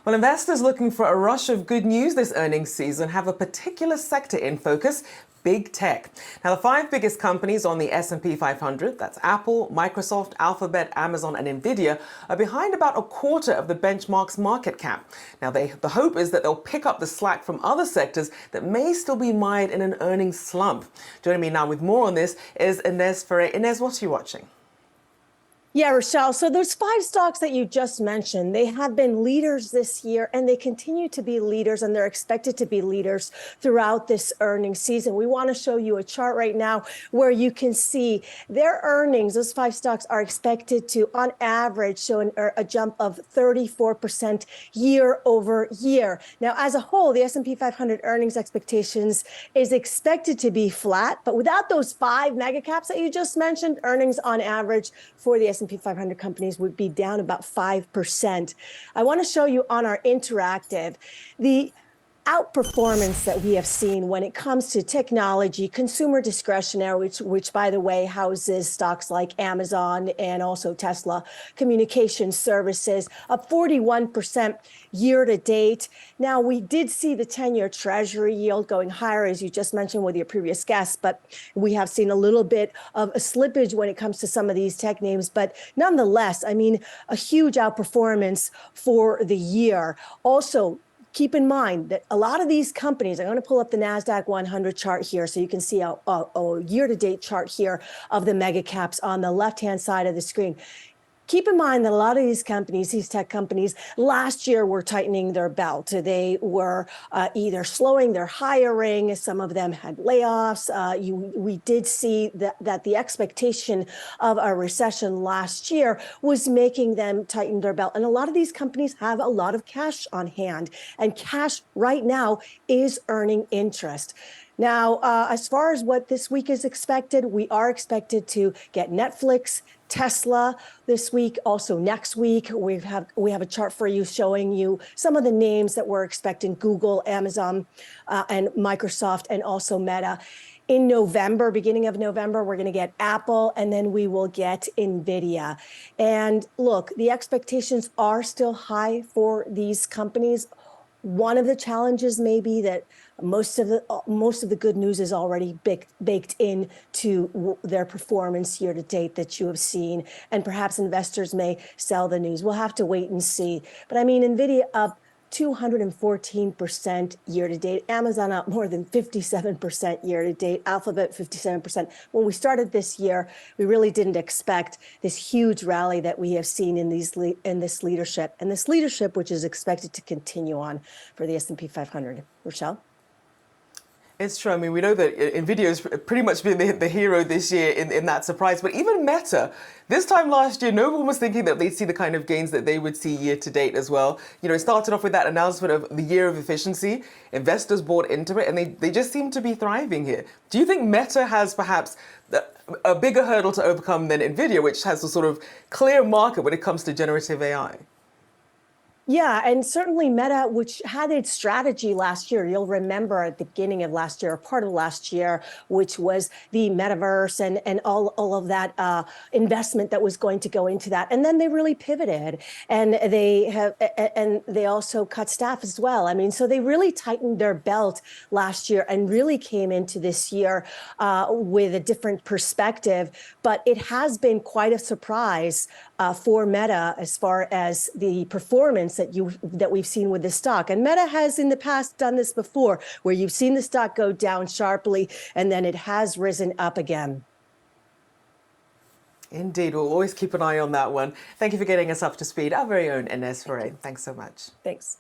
Well, investors looking for a rush of good news this earnings season have a particular sector in focus: big tech. Now, the five biggest companies on the S&P 500, that's Apple, Microsoft, Alphabet, Amazon, and Nvidia, are behind about a quarter of the benchmark's market cap. Now, the hope is that they'll pick up the slack from other sectors that may still be mired in an earnings slump. Joining me now with more on this is Inez Ferre. Inez, what are you watching? Yeah, Rochelle. So those five stocks that you just mentioned, they have been leaders this year and they continue to be leaders, and they're expected to be leaders throughout this earnings season. We want to show you a chart right now where you can see their earnings. Those five stocks are expected to, on average, show a jump of 34% year over year. Now, as a whole, the S&P 500 earnings expectations is expected to be flat, but without those five mega caps that you just mentioned, earnings on average for the S&P 500 companies would be down about 5%. I want to show you on our interactive the outperformance that we have seen when it comes to technology, consumer discretionary, which by the way houses stocks like Amazon and also Tesla, communication services, up 41% year to date. Now, we did see the 10-year Treasury yield going higher, as you just mentioned with your previous guest, but we have seen a little bit of a slippage when it comes to some of these tech names. But nonetheless, I mean, a huge outperformance for the year. Also, keep in mind that a lot of these companies, I'm going to pull up the NASDAQ 100 chart here so you can see a year-to-date chart here of the mega caps on the left-hand side of the screen. Keep in mind that a lot of these companies, these tech companies, last year were tightening their belt. They were either slowing their hiring. Some of them had layoffs. We did see that the expectation of a recession last year was making them tighten their belt. And a lot of these companies have a lot of cash on hand. And cash right now is earning interest. Now, as far as what this week is expected, we are expected to get Netflix, Tesla this week. Also next week, we have a chart for you showing you some of the names that we're expecting: Google, Amazon, and Microsoft, and also Meta. In November, beginning of November, we're going to get Apple, and then we will get Nvidia. And look, the expectations are still high for these companies. One of the challenges may be that most of the good news is already baked into their performance year to date that you have seen, and perhaps investors may sell the news. We'll have to wait and see. But I mean, Nvidia up 214% year to date, Amazon up more than 57% year to date, Alphabet 57%. When we started this year, we really didn't expect this huge rally that we have seen in this leadership, which is expected to continue on for the S&P 500. Rochelle? It's true. I mean, we know that Nvidia has pretty much been the hero this year in that surprise. But even Meta, this time last year, no one was thinking that they'd see the kind of gains that they would see year to date as well. You know, it started off with that announcement of the year of efficiency. Investors bought into it, and they just seem to be thriving here. Do you think Meta has perhaps a bigger hurdle to overcome than Nvidia, which has a sort of clear market when it comes to generative AI? Yeah, and certainly Meta, which had its strategy last year, you'll remember at the beginning of last year, or part of last year, which was the metaverse and all of that investment that was going to go into that. And then they really pivoted, and they also cut staff as well. I mean, so they really tightened their belt last year and really came into this year with a different perspective. But it has been quite a surprise for Meta as far as the performance that we've seen with the stock. And Meta has in the past done this before, where you've seen the stock go down sharply and then it has risen up again. Indeed, we'll always keep an eye on that one. Thank you for getting us up to speed. Our very own Inez Ferre. Thanks so much. Thanks.